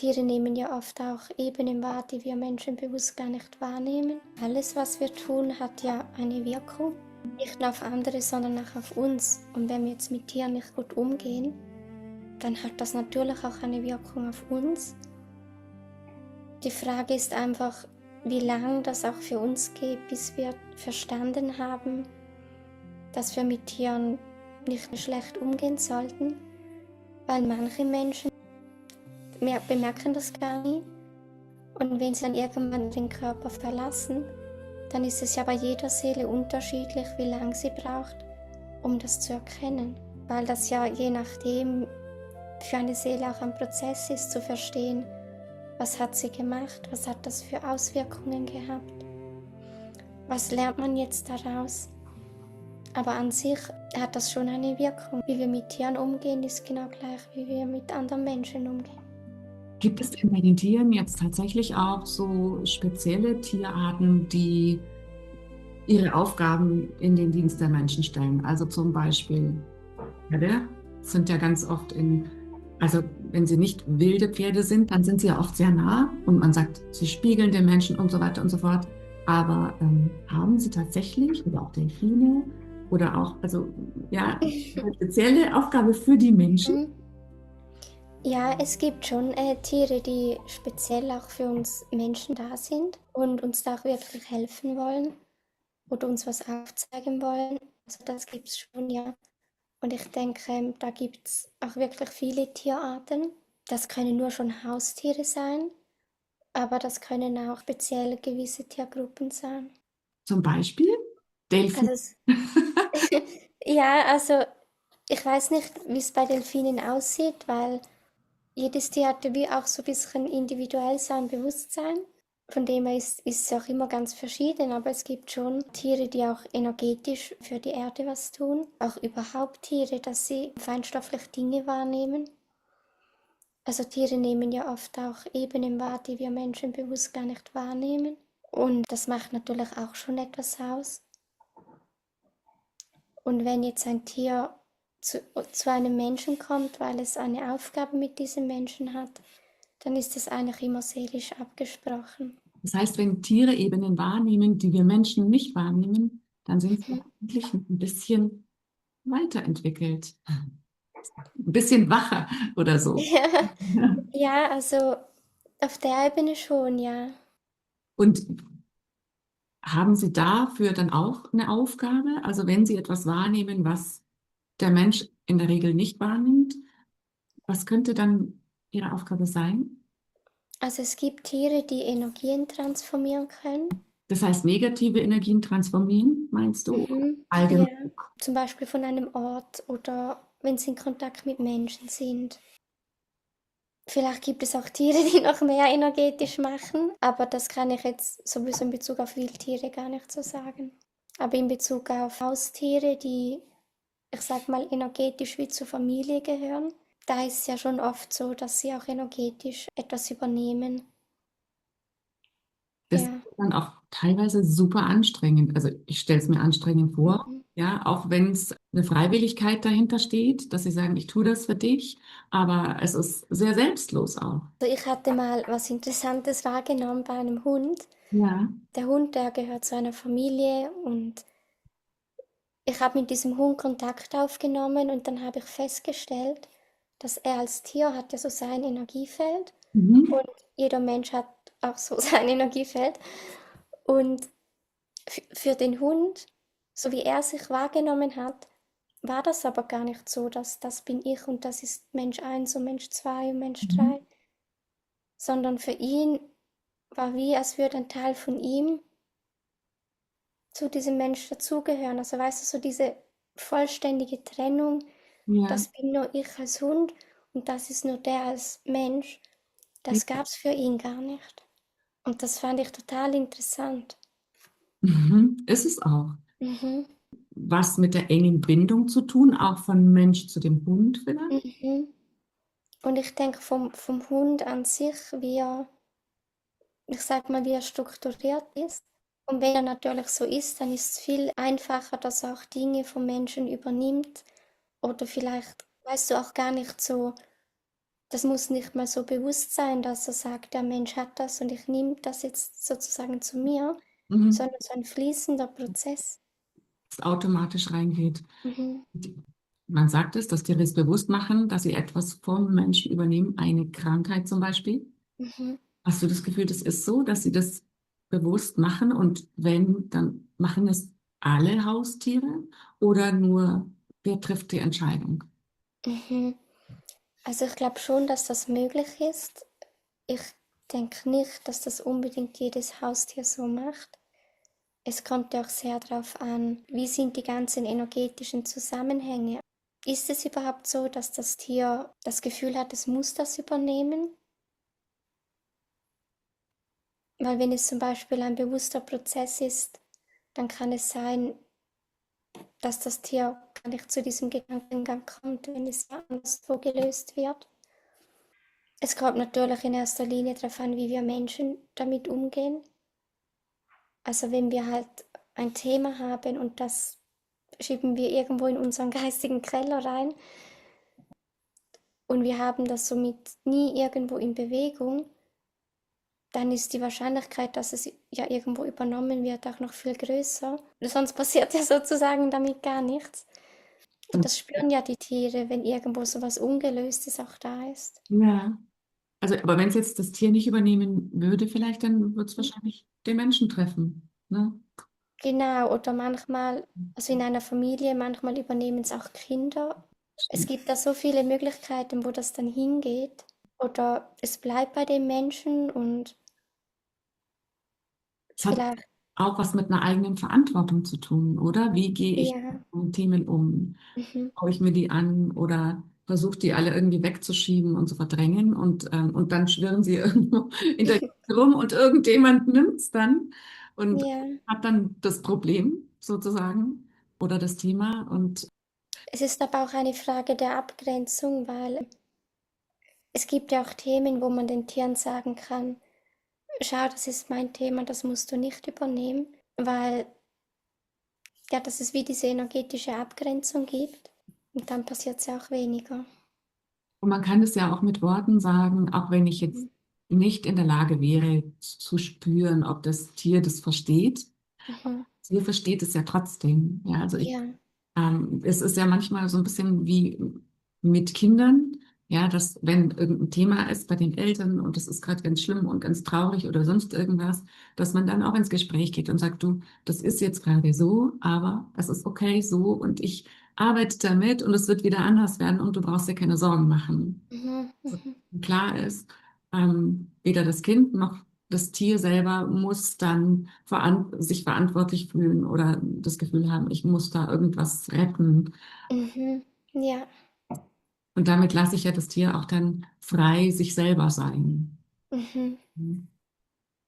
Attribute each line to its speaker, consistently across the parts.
Speaker 1: Tiere nehmen ja oft auch Ebenen wahr, die wir Menschen bewusst gar nicht wahrnehmen. Alles, was wir tun, hat ja eine Wirkung. Nicht nur auf andere, sondern auch auf uns. Und wenn wir jetzt mit Tieren nicht gut umgehen, dann hat das natürlich auch eine Wirkung auf uns. Die Frage ist einfach, wie lange das auch für uns geht, bis wir verstanden haben, dass wir mit Tieren nicht schlecht umgehen sollten, weil manche Menschen bemerken das gar nie. Und wenn sie dann irgendwann den Körper verlassen, dann ist es ja bei jeder Seele unterschiedlich, wie lange sie braucht, um das zu erkennen. Weil das ja je nachdem für eine Seele auch ein Prozess ist, zu verstehen, was hat sie gemacht, was hat das für Auswirkungen gehabt, was lernt man jetzt daraus. Aber an sich hat das schon eine Wirkung. Wie wir mit Tieren umgehen, ist genau gleich, wie wir mit anderen Menschen umgehen.
Speaker 2: Gibt es denn bei den Tieren jetzt tatsächlich auch so spezielle Tierarten, die ihre Aufgaben in den Dienst der Menschen stellen? Also zum Beispiel Pferde sind ja ganz oft also wenn sie nicht wilde Pferde sind, dann sind sie ja oft sehr nah und man sagt, sie spiegeln den Menschen und so weiter und so fort. Aber haben sie tatsächlich, oder auch Delfine, oder auch, also ja, eine spezielle Aufgabe für die Menschen?
Speaker 1: Ja, es gibt schon Tiere, die speziell auch für uns Menschen da sind und uns da auch wirklich helfen wollen oder uns was aufzeigen wollen. Also das gibt es schon, ja. Und ich denke, da gibt es auch wirklich viele Tierarten. Das können nur schon Haustiere sein, aber das können auch speziell gewisse Tiergruppen sein.
Speaker 2: Zum Beispiel
Speaker 1: Also
Speaker 2: Delfine.
Speaker 1: ja, also ich weiß nicht, wie es bei Delfinen aussieht, weil jedes Tier hat ja wie auch so ein bisschen individuell sein Bewusstsein. Von dem her ist es auch immer ganz verschieden, aber es gibt schon Tiere, die auch energetisch für die Erde was tun. Auch überhaupt Tiere, dass sie feinstofflich Dinge wahrnehmen. Also Tiere nehmen ja oft auch Ebenen wahr, die wir Menschen bewusst gar nicht wahrnehmen. Und das macht natürlich auch schon etwas aus. Und wenn jetzt ein Tier zu einem Menschen kommt, weil es eine Aufgabe mit diesem Menschen hat, dann ist es eigentlich immer seelisch abgesprochen.
Speaker 2: Das heißt, wenn Tiere Ebenen wahrnehmen, die wir Menschen nicht wahrnehmen, dann sind sie eigentlich ein bisschen weiterentwickelt, ein bisschen wacher oder so.
Speaker 1: Ja, ja, also auf der Ebene schon, ja.
Speaker 2: Und haben Sie dafür dann auch eine Aufgabe? Also wenn Sie etwas wahrnehmen, was der Mensch in der Regel nicht wahrnimmt, was könnte dann Ihre Aufgabe sein?
Speaker 1: Also es gibt Tiere, die Energien transformieren können.
Speaker 2: Das heißt, negative Energien transformieren, meinst du?
Speaker 1: Ja,
Speaker 2: Allgemein.
Speaker 1: zum Beispiel von einem Ort oder wenn sie in Kontakt mit Menschen sind. Vielleicht gibt es auch Tiere, die noch mehr energetisch machen, aber das kann ich jetzt sowieso in Bezug auf Wildtiere gar nicht so sagen. Aber in Bezug auf Haustiere, die, ich sag mal, energetisch wie zur Familie gehören, da ist es ja schon oft so, dass sie auch energetisch etwas übernehmen.
Speaker 2: Das ist
Speaker 1: Ja.
Speaker 2: dann auch teilweise super anstrengend. Also ich stelle es mir anstrengend vor,
Speaker 1: Mhm.
Speaker 2: ja, auch wenn es eine Freiwilligkeit dahinter steht, dass sie sagen, ich tue das für dich, aber es ist sehr selbstlos auch.
Speaker 1: Also ich hatte mal was Interessantes wahrgenommen bei einem Hund.
Speaker 2: Ja.
Speaker 1: Der Hund, der gehört zu einer Familie und ich habe mit diesem Hund Kontakt aufgenommen und dann habe ich festgestellt, dass er als Tier hat ja so sein Energiefeld
Speaker 2: Mhm.
Speaker 1: und jeder Mensch hat auch so sein Energiefeld. Und für den Hund, so wie er sich wahrgenommen hat, war das aber gar nicht so, dass das bin ich und das ist Mensch eins und Mensch 2 und Mensch
Speaker 2: Mhm.
Speaker 1: 3, sondern für ihn war wie, als würde ein Teil von ihm zu diesem Mensch dazugehören. Also weißt du, so diese vollständige Trennung,
Speaker 2: Ja.
Speaker 1: das bin nur ich als Hund und das ist nur der als Mensch, das gab es für ihn gar nicht. Und das fand ich total interessant.
Speaker 2: Mhm. Ist es auch.
Speaker 1: Mhm.
Speaker 2: Was mit der engen Bindung zu tun, auch von Mensch zu dem Hund vielleicht?
Speaker 1: Mhm. Und ich denke vom Hund an sich, wie er, ich sag mal, wie er strukturiert ist. Und wenn er natürlich so ist, dann ist es viel einfacher, dass er auch Dinge vom Menschen übernimmt oder vielleicht, weißt du, auch gar nicht so das muss nicht mal so bewusst sein, dass er sagt, der Mensch hat das und ich nehme das jetzt sozusagen zu mir,
Speaker 2: Mhm.
Speaker 1: sondern so ein fließender Prozess.
Speaker 2: Es automatisch reingeht.
Speaker 1: Mhm.
Speaker 2: Man sagt es, dass Tiere es bewusst machen, dass sie etwas vom Menschen übernehmen, eine Krankheit zum Beispiel.
Speaker 1: Mhm.
Speaker 2: Hast du das Gefühl, das ist so, dass sie das bewusst machen? Und wenn, dann machen es alle Haustiere oder nur, wer trifft die Entscheidung?
Speaker 1: Mhm. Also ich glaube schon, dass das möglich ist. Ich denke nicht, dass das unbedingt jedes Haustier so macht. Es kommt ja auch sehr darauf an, wie sind die ganzen energetischen Zusammenhänge. Ist es überhaupt so, dass das Tier das Gefühl hat, es muss das übernehmen? Weil wenn es zum Beispiel ein bewusster Prozess ist, dann kann es sein, dass das Tier gar nicht zu diesem Gedankengang kommt, wenn es ja anders so gelöst wird. Es kommt natürlich in erster Linie darauf an, wie wir Menschen damit umgehen. Also wenn wir halt ein Thema haben und das schieben wir irgendwo in unseren geistigen Keller rein und wir haben das somit nie irgendwo in Bewegung, dann ist die Wahrscheinlichkeit, dass es ja irgendwo übernommen wird, auch noch viel größer. Sonst passiert ja sozusagen damit gar nichts. Und das spüren ja die Tiere, wenn irgendwo sowas Ungelöstes auch da ist.
Speaker 2: Ja, also, aber wenn es jetzt das Tier nicht übernehmen würde, vielleicht, dann würde es wahrscheinlich den Menschen treffen. Ne?
Speaker 1: Genau, oder manchmal, also in einer Familie, manchmal übernehmen es auch Kinder. Es
Speaker 2: Stimmt.
Speaker 1: gibt da so viele Möglichkeiten, wo das dann hingeht. Oder es bleibt bei dem Menschen und
Speaker 2: Es hat
Speaker 1: vielleicht,
Speaker 2: auch was mit einer eigenen Verantwortung zu tun, oder? Wie gehe ich
Speaker 1: ja,
Speaker 2: mit Themen um?
Speaker 1: mhm.
Speaker 2: Schaue ich mir die an oder versuche die alle irgendwie wegzuschieben und zu verdrängen und dann schwirren sie irgendwo in der Gegend rum und irgendjemand nimmt es dann und
Speaker 1: Ja.
Speaker 2: hat dann das Problem sozusagen oder das Thema und
Speaker 1: Es ist aber auch eine Frage der Abgrenzung, weil es gibt ja auch Themen, wo man den Tieren sagen kann, schau, das ist mein Thema, das musst du nicht übernehmen, weil ja, dass es wie diese energetische Abgrenzung gibt und dann passiert es ja auch weniger.
Speaker 2: Und man kann es ja auch mit Worten sagen, auch wenn ich jetzt
Speaker 1: Mhm.
Speaker 2: nicht in der Lage wäre zu spüren, ob das Tier das versteht.
Speaker 1: Mhm.
Speaker 2: Das Tier versteht es ja trotzdem. Ja, also
Speaker 1: Ja.
Speaker 2: es ist ja manchmal so ein bisschen wie mit Kindern, ja, dass wenn irgendein Thema ist bei den Eltern und es ist gerade ganz schlimm und ganz traurig oder sonst irgendwas, dass man dann auch ins Gespräch geht und sagt, du, das ist jetzt gerade so, aber es ist okay so und ich arbeite damit und es wird wieder anders werden und du brauchst dir keine Sorgen machen.
Speaker 1: Mhm.
Speaker 2: So
Speaker 1: Mhm.
Speaker 2: klar ist, weder das Kind noch das Tier selber muss dann sich verantwortlich fühlen oder das Gefühl haben, ich muss da irgendwas retten.
Speaker 1: Mhm. Ja.
Speaker 2: Und damit lasse ich ja das Tier auch dann frei sich selber sein.
Speaker 1: Mhm.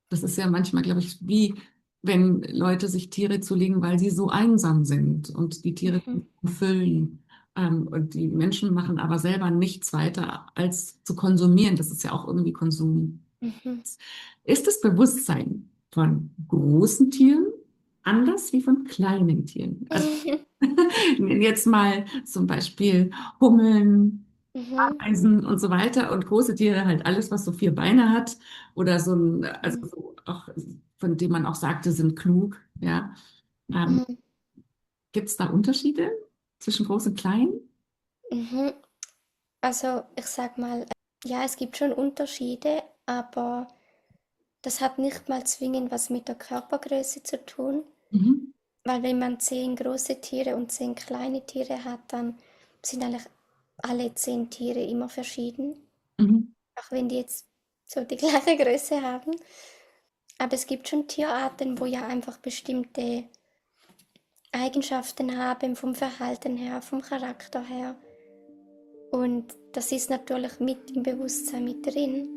Speaker 2: Das ist ja manchmal, glaube ich, wie wenn Leute sich Tiere zulegen, weil sie so einsam sind und die Tiere
Speaker 1: Mhm.
Speaker 2: füllen. Und die Menschen machen aber selber nichts weiter als zu konsumieren. Das ist ja auch irgendwie Konsum.
Speaker 1: Mhm.
Speaker 2: Ist das Bewusstsein von großen Tieren anders wie von kleinen Tieren? Also jetzt mal zum Beispiel Hummeln,
Speaker 1: Mhm.
Speaker 2: Eisen und so weiter und große Tiere halt alles, was so vier Beine hat oder so ein, also
Speaker 1: Mhm.
Speaker 2: so auch, von dem man auch sagte, sind klug, ja. Ähm,
Speaker 1: Mhm.
Speaker 2: Gibt es da Unterschiede zwischen groß und klein?
Speaker 1: Mhm. Also ich sag mal, ja, es gibt schon Unterschiede, aber das hat nicht mal zwingend was mit der Körpergröße zu tun,
Speaker 2: Mhm.
Speaker 1: weil wenn man 10 große Tiere und 10 kleine Tiere hat, dann sind eigentlich alle 10 Tiere immer verschieden,
Speaker 2: Mhm.
Speaker 1: auch wenn die jetzt so die gleiche Größe haben. Aber es gibt schon Tierarten, wo ja einfach bestimmte Eigenschaften haben, vom Verhalten her, vom Charakter her. Und das ist natürlich mit im Bewusstsein mit drin.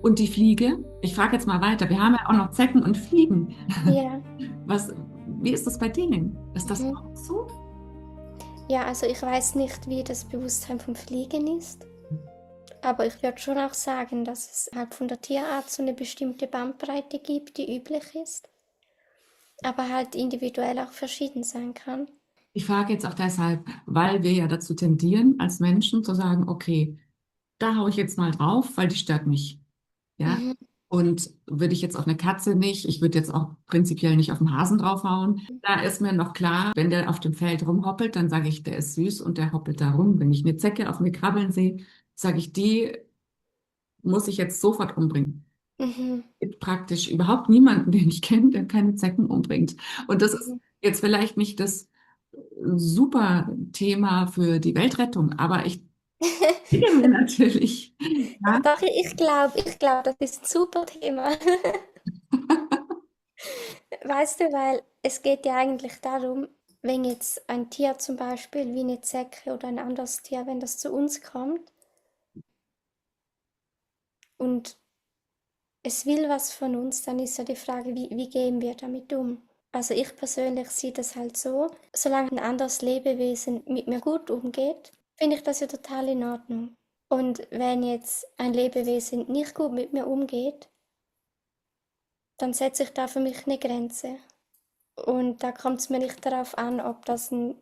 Speaker 2: Und die Fliege? Ich frage jetzt mal weiter. Wir haben ja auch noch Zecken und Fliegen.
Speaker 1: Ja.
Speaker 2: Was, wie ist das bei denen? Ist das
Speaker 1: Mhm.
Speaker 2: auch so?
Speaker 1: Ja, also ich weiß nicht, wie das Bewusstsein vom Fliegen ist, aber ich würde schon auch sagen, dass es halt von der Tierart so eine bestimmte Bandbreite gibt, die üblich ist, aber halt individuell auch verschieden sein kann.
Speaker 2: Ich frage jetzt auch deshalb, weil wir ja dazu tendieren, als Menschen zu sagen, okay, da haue ich jetzt mal drauf, weil die stört mich. Ja.
Speaker 1: Mhm.
Speaker 2: Und würde ich jetzt auf eine Katze nicht, ich würde jetzt auch prinzipiell nicht auf den Hasen draufhauen. Da ist mir noch klar, wenn der auf dem Feld rumhoppelt, dann sage ich, der ist süß und der hoppelt da rum. Wenn ich eine Zecke auf mir krabbeln sehe, sage ich, die muss ich jetzt sofort umbringen.
Speaker 1: Mhm.
Speaker 2: Es gibt praktisch überhaupt niemanden, den ich kenne, der keine Zecken umbringt. Und das ist
Speaker 1: Mhm.
Speaker 2: jetzt vielleicht nicht das super Thema für die Weltrettung, aber ich denke mir natürlich,
Speaker 1: Ja,
Speaker 2: ja,
Speaker 1: doch, ich glaube, das ist ein super Thema. Weißt du, weil es geht ja eigentlich darum, wenn jetzt ein Tier zum Beispiel wie eine Zecke oder ein anderes Tier, wenn das zu uns kommt und es will was von uns, dann ist ja die Frage, wie gehen wir damit um? Also ich persönlich sehe das halt so, solange ein anderes Lebewesen mit mir gut umgeht, finde ich das ja total in Ordnung. Und wenn jetzt ein Lebewesen nicht gut mit mir umgeht, dann setze ich da für mich eine Grenze. Und da kommt es mir nicht darauf an, ob das ein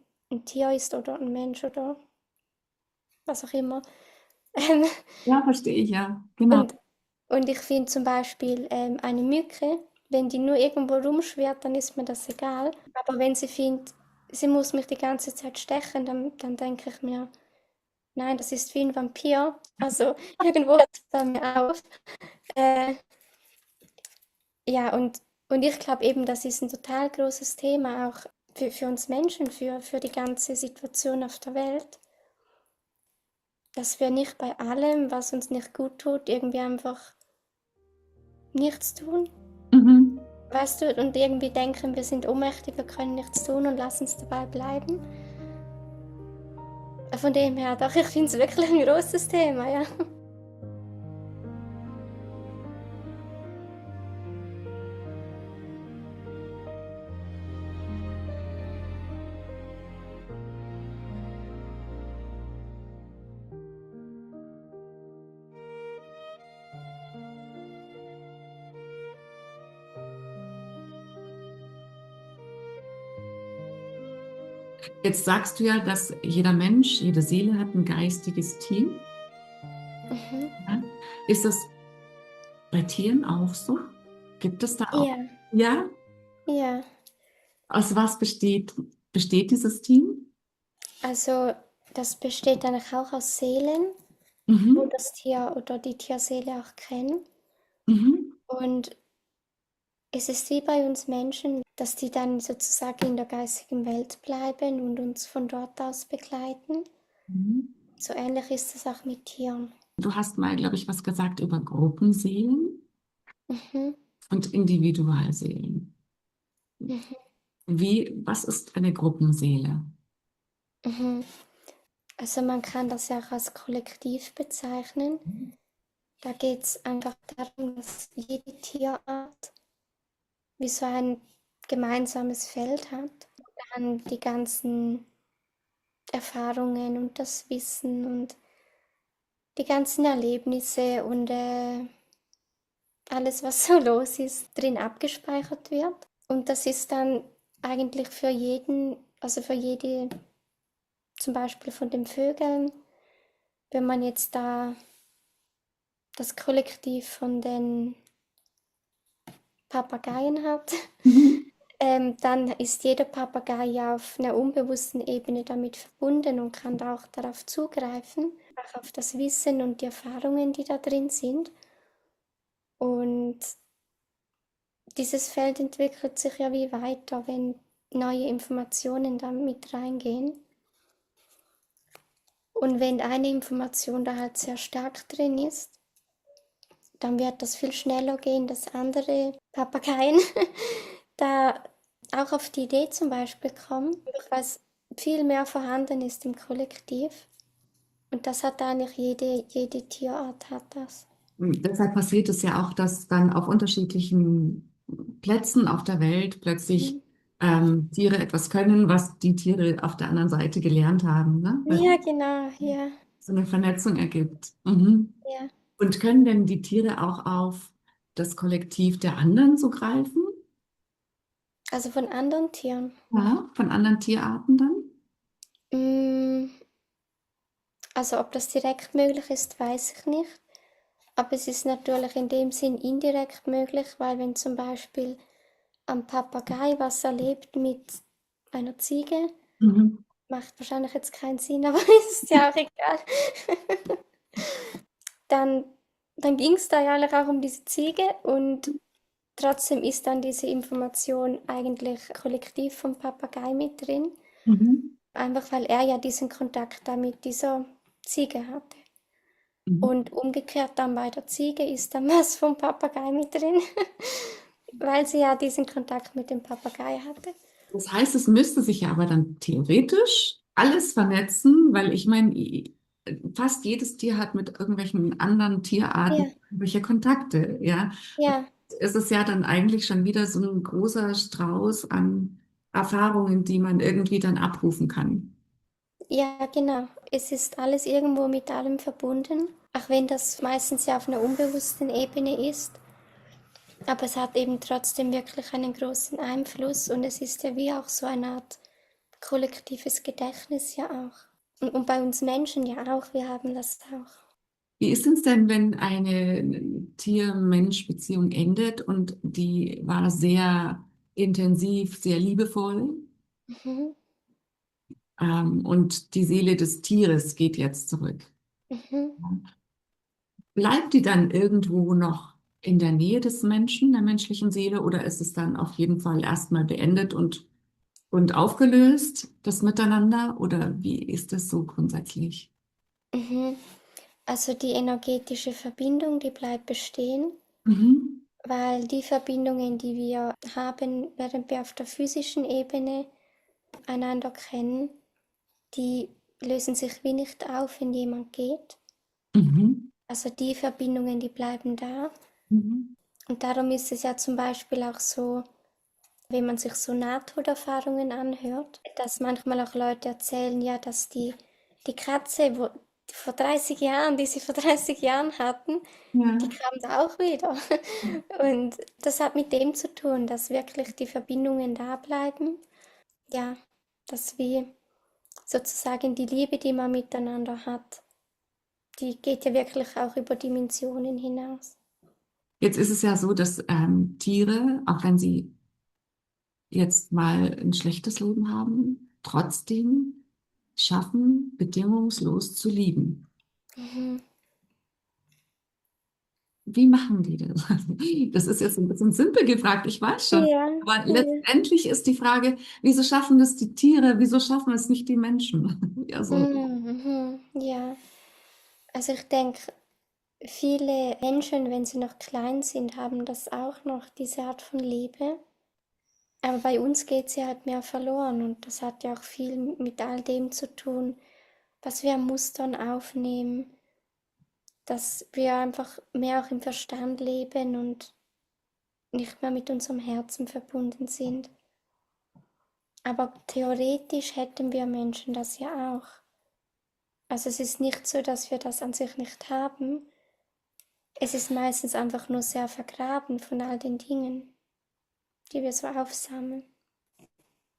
Speaker 1: Tier ist oder ein Mensch oder was auch immer. Ähm,
Speaker 2: ja, verstehe ich, ja, genau.
Speaker 1: und, und ich finde zum Beispiel eine Mücke, wenn die nur irgendwo rumschwirrt, dann ist mir das egal. Aber wenn sie findet, sie muss mich die ganze Zeit stechen, dann denke ich mir, nein, das ist wie ein Vampir. Also irgendwo hört es bei mir auf. Äh, ja, und ich glaube eben, das ist ein total großes Thema, auch für uns Menschen, für die ganze Situation auf der Welt, dass wir nicht bei allem, was uns nicht gut tut, irgendwie einfach nichts tun.
Speaker 2: Mhm.
Speaker 1: Weißt du, und irgendwie denken, wir sind ohnmächtig, wir können nichts tun und lassen es dabei bleiben. Von dem her, doch, ich finde es wirklich ein großes Thema, ja.
Speaker 2: Jetzt sagst du ja, dass jeder Mensch, jede Seele hat ein geistiges Team.
Speaker 1: Mhm.
Speaker 2: Ja? Ist das bei Tieren auch so? Gibt es da auch?
Speaker 1: Ja,
Speaker 2: Ja?
Speaker 1: ja.
Speaker 2: Aus was besteht dieses Team?
Speaker 1: Also, das besteht eigentlich auch aus Seelen, wo
Speaker 2: Mhm.
Speaker 1: das Tier oder die Tierseele auch kennen.
Speaker 2: Mhm.
Speaker 1: Und es ist wie bei uns Menschen, dass die dann sozusagen in der geistigen Welt bleiben und uns von dort aus begleiten.
Speaker 2: Mhm.
Speaker 1: So ähnlich ist es auch mit Tieren.
Speaker 2: Du hast mal, glaube ich, was gesagt über Gruppenseelen
Speaker 1: Mhm,
Speaker 2: und Individualseelen.
Speaker 1: mhm,
Speaker 2: Was ist eine Gruppenseele?
Speaker 1: mhm. Also man kann das ja auch als Kollektiv bezeichnen. Da geht es einfach darum, dass jede Tierart wie so ein gemeinsames Feld hat. Dann die ganzen Erfahrungen und das Wissen und die ganzen Erlebnisse und alles, was so los ist, drin abgespeichert wird. Und das ist dann eigentlich für jeden, also für jede, zum Beispiel von den Vögeln, wenn man jetzt da das Kollektiv von den Papageien hat,
Speaker 2: Mhm.
Speaker 1: dann ist jeder Papagei ja auf einer unbewussten Ebene damit verbunden und kann da auch darauf zugreifen, auch auf das Wissen und die Erfahrungen, die da drin sind. Und dieses Feld entwickelt sich ja wie weiter, wenn neue Informationen da mit reingehen. Und wenn eine Information da halt sehr stark drin ist, dann wird das viel schneller gehen, dass andere Papageien da auch auf die Idee zum Beispiel kommen, was viel mehr vorhanden ist im Kollektiv. Und das hat eigentlich jede Tierart hat das.
Speaker 2: Und deshalb passiert es ja auch, dass dann auf unterschiedlichen Plätzen auf der Welt plötzlich
Speaker 1: Mhm.
Speaker 2: Tiere etwas können, was die Tiere auf der anderen Seite gelernt haben, ne? Weil
Speaker 1: Ja, genau, ja,
Speaker 2: so eine Vernetzung ergibt. Mhm.
Speaker 1: ja.
Speaker 2: Und können denn die Tiere auch auf das Kollektiv der anderen zugreifen?
Speaker 1: Also von anderen Tieren.
Speaker 2: Ja, von anderen Tierarten dann?
Speaker 1: Mm, Also ob das direkt möglich ist, weiß ich nicht. Aber es ist natürlich in dem Sinn indirekt möglich, weil wenn zum Beispiel am Papagei was erlebt mit einer Ziege,
Speaker 2: Mhm.
Speaker 1: macht wahrscheinlich jetzt keinen Sinn, aber ist ja auch egal. Dann, dann ging es da ja eigentlich auch um diese Ziege und trotzdem ist dann diese Information eigentlich kollektiv vom Papagei mit drin,
Speaker 2: Mhm.
Speaker 1: einfach weil er ja diesen Kontakt da mit dieser Ziege hatte.
Speaker 2: Mhm.
Speaker 1: Und umgekehrt dann bei der Ziege ist dann was vom Papagei mit drin, weil sie ja diesen Kontakt mit dem Papagei hatte.
Speaker 2: Das heißt, es müsste sich ja aber dann theoretisch alles vernetzen, weil ich meine, fast jedes Tier hat mit irgendwelchen anderen Tierarten
Speaker 1: Ja,
Speaker 2: irgendwelche Kontakte, ja.
Speaker 1: ja,
Speaker 2: Es ist ja dann eigentlich schon wieder so ein großer Strauß an Erfahrungen, die man irgendwie dann abrufen kann.
Speaker 1: ja, genau. Es ist alles irgendwo mit allem verbunden, auch wenn das meistens ja auf einer unbewussten Ebene ist. Aber es hat eben trotzdem wirklich einen großen Einfluss und es ist ja wie auch so eine Art kollektives Gedächtnis ja auch. Und bei uns Menschen ja auch, wir haben das auch.
Speaker 2: Wie ist es denn, wenn eine Tier-Mensch-Beziehung endet und die war sehr intensiv, sehr liebevoll,
Speaker 1: Mhm,
Speaker 2: und die Seele des Tieres geht jetzt zurück?
Speaker 1: mhm,
Speaker 2: Bleibt die dann irgendwo noch in der Nähe des Menschen, der menschlichen Seele, oder ist es dann auf jeden Fall erstmal beendet und aufgelöst, das Miteinander? Oder wie ist das so grundsätzlich?
Speaker 1: mhm. Also die energetische Verbindung, die bleibt bestehen,
Speaker 2: Mhm.
Speaker 1: weil die Verbindungen, die wir haben, während wir auf der physischen Ebene einander kennen, die lösen sich wie nicht auf, wenn jemand geht.
Speaker 2: Mhm.
Speaker 1: Also die Verbindungen, die bleiben da.
Speaker 2: Mhm.
Speaker 1: Und darum ist es ja zum Beispiel auch so, wenn man sich so Nahtoderfahrungen anhört, dass manchmal auch Leute erzählen, ja, dass die Katze, vor 30 Jahren, die sie vor 30 Jahren hatten, die
Speaker 2: Ja.
Speaker 1: kam da auch wieder. Und das hat mit dem zu tun, dass wirklich die Verbindungen da bleiben. Ja, dass wir sozusagen die Liebe, die man miteinander hat, die geht ja wirklich auch über Dimensionen hinaus.
Speaker 2: Jetzt ist es ja so, dass Tiere, auch wenn sie jetzt mal ein schlechtes Leben haben, trotzdem schaffen, bedingungslos zu lieben.
Speaker 1: Mhm.
Speaker 2: Wie machen die das? Das ist jetzt ein bisschen simpel gefragt, ich weiß schon.
Speaker 1: Ja,
Speaker 2: Aber
Speaker 1: ja.
Speaker 2: letztendlich ist die Frage, wieso schaffen das die Tiere? Wieso schaffen es nicht die Menschen? Ja, so.
Speaker 1: Mhm, mhm, ja. Also ich denke, viele Menschen, wenn sie noch klein sind, haben das auch noch, diese Art von Liebe. Aber bei uns geht sie halt mehr verloren und das hat ja auch viel mit all dem zu tun, was wir an Mustern aufnehmen, dass wir einfach mehr auch im Verstand leben und nicht mehr mit unserem Herzen verbunden sind. Aber theoretisch hätten wir Menschen das ja auch. Also es ist nicht so, dass wir das an sich nicht haben. Es ist meistens einfach nur sehr vergraben von all den Dingen, die wir so aufsammeln.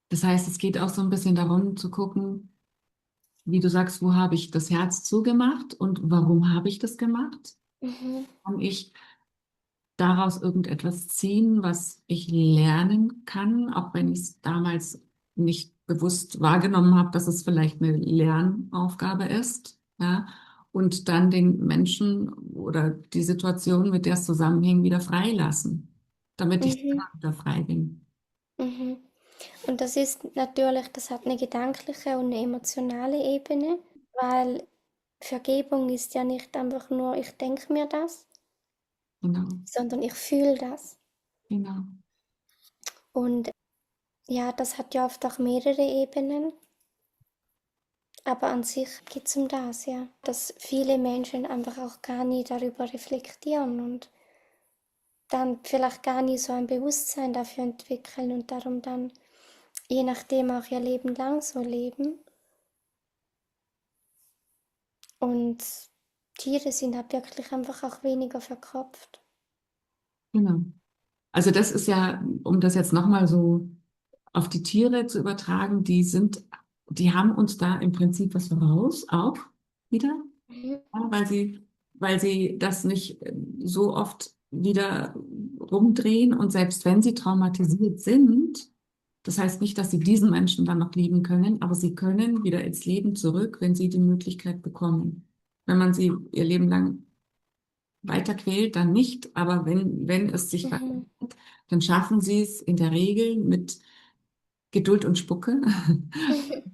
Speaker 2: Das heißt, es geht auch so ein bisschen darum zu gucken, wie du sagst, wo habe ich das Herz zugemacht und warum habe ich das gemacht?
Speaker 1: Mhm.
Speaker 2: Kann ich daraus irgendetwas ziehen, was ich lernen kann, auch wenn ich es damals nicht bewusst wahrgenommen habe, dass es vielleicht eine Lernaufgabe ist, ja, und dann den Menschen oder die Situation, mit der es zusammenhängt, wieder freilassen, damit ich
Speaker 1: Mhm.
Speaker 2: selber wieder frei bin.
Speaker 1: Mhm. Und das ist natürlich, das hat eine gedankliche und eine emotionale Ebene, weil Vergebung ist ja nicht einfach nur, ich denke mir das,
Speaker 2: Genau,
Speaker 1: sondern ich fühle das.
Speaker 2: genau.
Speaker 1: Und ja, das hat ja oft auch mehrere Ebenen. Aber an sich geht es um das, ja. Dass viele Menschen einfach auch gar nie darüber reflektieren und dann vielleicht gar nie so ein Bewusstsein dafür entwickeln und darum dann je nachdem auch ihr Leben lang so leben. Und Tiere sind halt wirklich einfach auch weniger verkopft.
Speaker 2: Genau. Also das ist ja, um das jetzt nochmal so auf die Tiere zu übertragen, die haben uns da im Prinzip was voraus, auch wieder,
Speaker 1: Mhm.
Speaker 2: ja, weil sie das nicht so oft wieder rumdrehen und selbst wenn sie traumatisiert sind, das heißt nicht, dass sie diesen Menschen dann noch lieben können, aber sie können wieder ins Leben zurück, wenn sie die Möglichkeit bekommen. Wenn man sie ihr Leben lang weiter quält, dann nicht, aber wenn es sich
Speaker 1: Mhm.
Speaker 2: verändert, dann schaffen sie es in der Regel mit Geduld und Spucke,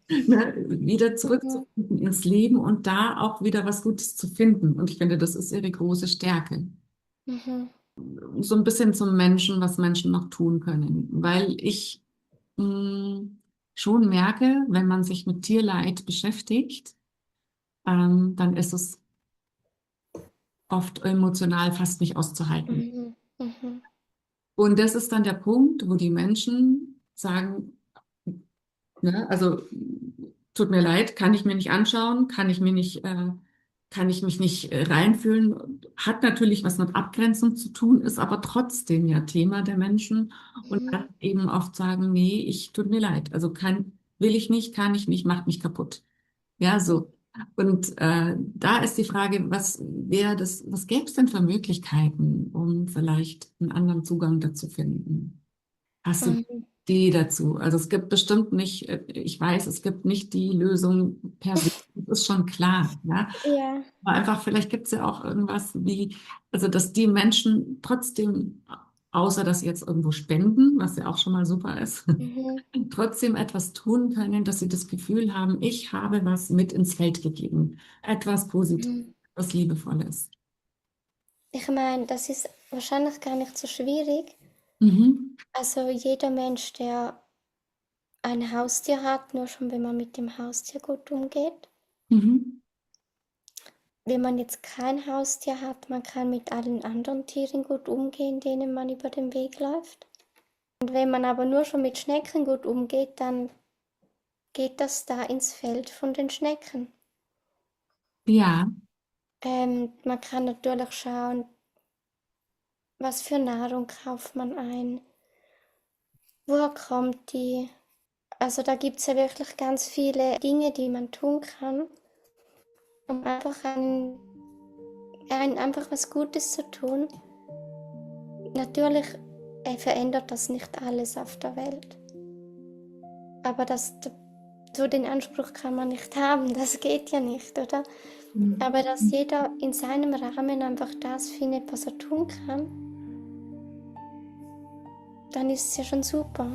Speaker 2: ne, wieder
Speaker 1: Mhm.
Speaker 2: zurückzufinden ins Leben und da auch wieder was Gutes zu finden. Und ich finde, das ist ihre große Stärke.
Speaker 1: Mhm.
Speaker 2: So ein bisschen zum Menschen, was Menschen noch tun können. Weil ich mh, schon merke, wenn man sich mit Tierleid beschäftigt, dann ist es oft emotional fast nicht auszuhalten.
Speaker 1: Mhm. Mhm.
Speaker 2: Und das ist dann der Punkt, wo die Menschen sagen, ne, also tut mir leid, kann ich mir nicht anschauen, kann ich mich nicht reinfühlen. Hat natürlich was mit Abgrenzung zu tun, ist aber trotzdem ja Thema der Menschen und
Speaker 1: Mhm.
Speaker 2: dann eben oft sagen, nee, tut mir leid. Also will ich nicht, kann ich nicht, macht mich kaputt. Ja, so. Und da ist die Frage, was gäbe es denn für Möglichkeiten, um vielleicht einen anderen Zugang dazu finden? Hast du
Speaker 1: Mhm.
Speaker 2: die dazu? Also es gibt bestimmt nicht, ich weiß, es gibt nicht die Lösung per se, das ist schon klar, ja.
Speaker 1: Ja.
Speaker 2: Aber einfach, vielleicht gibt es ja auch irgendwas wie, also dass die Menschen trotzdem, außer dass sie jetzt irgendwo spenden, was ja auch schon mal super ist,
Speaker 1: Mhm.
Speaker 2: trotzdem etwas tun können, dass sie das Gefühl haben, ich habe was mit ins Feld gegeben. Etwas Positives,
Speaker 1: Mhm.
Speaker 2: was Liebevolles.
Speaker 1: Ich meine, das ist wahrscheinlich gar nicht so schwierig.
Speaker 2: Mhm.
Speaker 1: Also jeder Mensch, der ein Haustier hat, nur schon wenn man mit dem Haustier gut umgeht.
Speaker 2: Mhm.
Speaker 1: Wenn man jetzt kein Haustier hat, man kann mit allen anderen Tieren gut umgehen, denen man über den Weg läuft. Und wenn man aber nur schon mit Schnecken gut umgeht, dann geht das da ins Feld von den Schnecken.
Speaker 2: Ja.
Speaker 1: Man kann natürlich schauen, was für Nahrung kauft man ein, woher kommt die. Also da gibt es ja wirklich ganz viele Dinge, die man tun kann, um einfach was Gutes zu tun. Natürlich verändert das nicht alles auf der Welt. Aber so den Anspruch kann man nicht haben, das geht ja nicht, oder? Aber dass
Speaker 2: Mhm.
Speaker 1: jeder in seinem Rahmen einfach das findet, was er tun kann, dann ist es ja schon super.